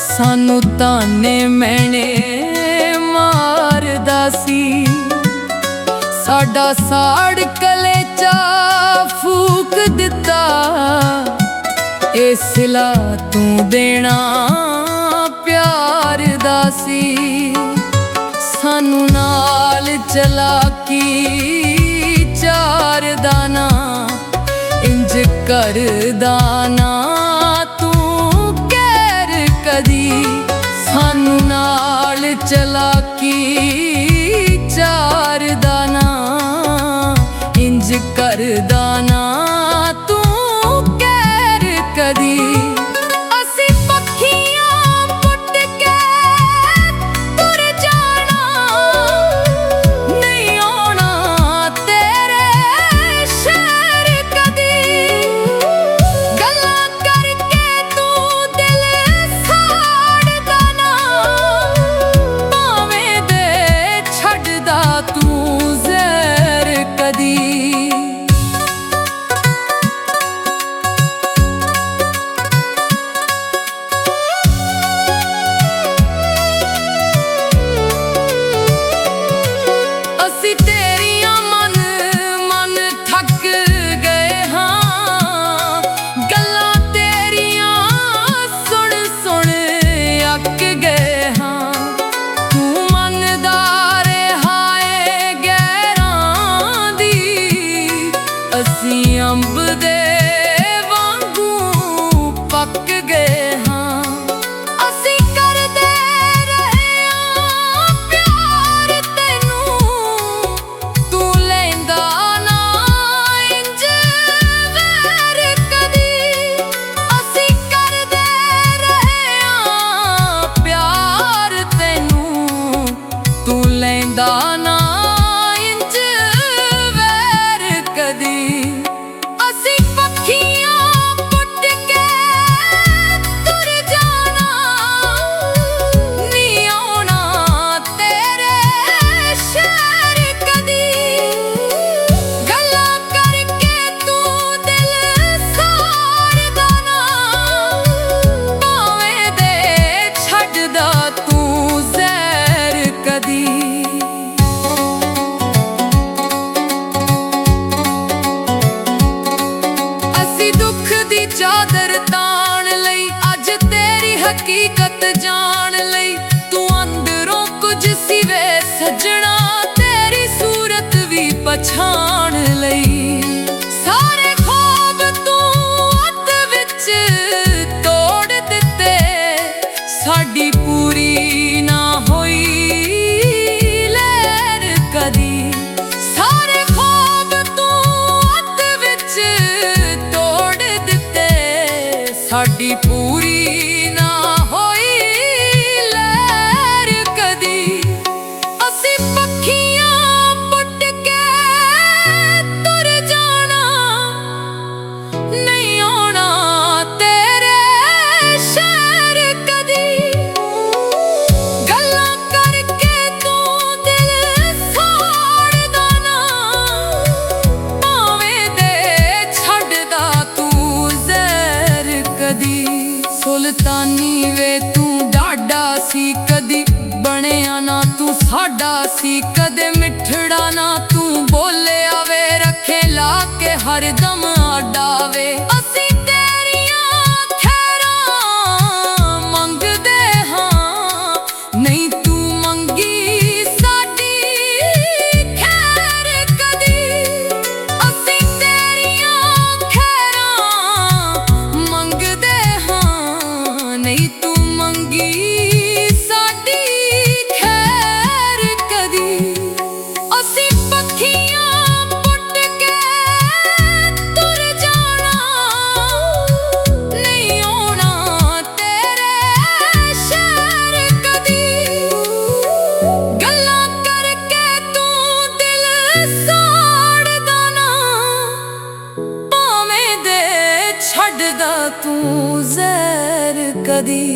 ਸਾਨੂੰ ਤਾਨੇ ਮੈਣੇ ਮਾਰਦਾ ਸੀ। ਸਾਡਾ ਸਾੜ ਕਲੇਚਾ ਫੂਕ ਦਿੱਤਾ, ਇਹ ਸਿਲਾ ਤੂੰ ਦੇਣਾ ਪਿਆਰ ਦਾ ਸੀ। ਸਾਨੂੰ ਨਾਲ ਚਲਾਕੀ ਚਾਰਦਾ ਨਾ, ਇੰਜ ਕਰਦਾ ਨਾ ਤੂੰ ਕਹਿਰ ਕਦੀ। ਸਾਨੂੰ ਨਾਲ ਚਲਾਕੀ ਚਾਰਦਾ ਨਾ, ਇੰਜ ਕਰਦਾ ਨਾ ਤੂੰ ਕਹਿਰ ਕਦੀ। ਅਸੀਂ ਅੰਬ ਦੇ ਵਾਂਗੂ ਪੱਕ ਗਏ ਹਾਂ, ਅਸੀਂ ਕਰਦੇ ਰਹੇ ਹਾਂ ਪਿਆਰ ਤੈਨੂੰ, ਤੂੰ ਲੈਂਦਾ ਨਾ ਇੰਝ ਵੈਰ ਕਦੀ। ਅਸੀਂ ਕਰਦੇ ਰਹੇ ਹਾਂ ਪਿਆਰ ਤੈਨੂੰ, ਤੂੰ ਲੈਂਦਾ ਨਾ ਚਾਦਰ ਤਾਣ ਲਈ, ਅੱਜ ਤੇਰੀ ਹਕੀਕਤ ਜਾਣ ਲਈ। ਤੂੰ ਅੰਦਰੋਂ ਕੁਝ ਸੀ ਵੇ ਸੱਜਣਾ, ਤੇਰੀ ਸੂਰਤ ਵੀ ਪਛਾਣ ਲਈ। ਸਾਰੇ ਖ਼ਵਾਬ ਤੂੰ ਅੱਧ ਵਿੱਚ ਤੋੜ ਦਿੱਤੇ, ਸਾਡੀ ਪੂਰੀ ਨਾ ਹੋਈ ਲਹਿਰ ਕਦੀ। ਸਾਰੇ ਖ਼ਵਾਬ ਤੂੰ ਅੱਧ ਵਿੱਚ ਸਾਡੀ ਪੂਰੀ ਨਾ ਹੋਈ ਲਹਿਰ ਕਦੀ। ਅਸੀਂ ਪੱਖੀਆਂ ਪੁੱਟ ਕੇ ਤੁਰ ਜਾਣਾ, ਨਹੀਂ ਆਉਣਾ ਤੇਰੇ ਸ਼ਹਿਰ ਕਦੀ। ਗੱਲਾਂ ਕਰਕੇ ਤੂੰ ਦਿਲ ਸਾੜਦਾ ਨਾ, ਭਾਵੇਂ ਦੇ ਛੱਡਦਾ ਤੂੰ ਜ਼ਹਿਰ ਕਦੀ। ਸੁਲਤਾਨੀ ਵੇ ਤੂੰ ਡਾਢਾ ਸੀ, ਕਦੀ ਬਣਿਆ ਨਾ ਤੂੰ ਸਾਡਾ ਸੀ। ਕਦੇ ਮਿੱਠੜਾ ਨਾ ਤੂੰ ਬੋਲਿਆ ਵੇ, ਰੱਖੇ ਲਾ ਕੇ ਹਰਦਮ ਆਡਾ ਵੇ। ਅਸੀਂ ਤੇਰੀਆਂ ਖੈਰਾਂ ਮੰਗਦੇ ਹਾਂ, ਨਹੀਂ ਤੂੰ ਮੰਗੀ ਸਾਡੀ ਖੈਰ ਕਦੀ। ਅਸੀਂ ਤੇਰੀਆਂ ਖੈਰਾਂ ਮੰਗਦੇ ਹਾਂ, ਨਹੀਂ ਤੂੰ ਮੰਗੀ ਸਾਡੀ ਖੈਰ ਕਦੀ। ਅਸੀਂ ਪੱਖੀਆਂ ਪੁੱਟ ਕੇ ਤੁਰ ਜਾਣਾ, ਨਹੀਂ ਆਉਣਾ ਤੇਰੇ ਸ਼ਹਿਰ ਕਦੀ। ਗੱਲਾਂ ਕਰਕੇ ਤੂੰ ਦਿਲ ਸਾੜਦਾ ਨਾ, ਭਾਵੇਂ ਦੇ ਛੱਡਦਾ ਤੂੰ ਜ਼ਹਿਰ ਕਦੀ।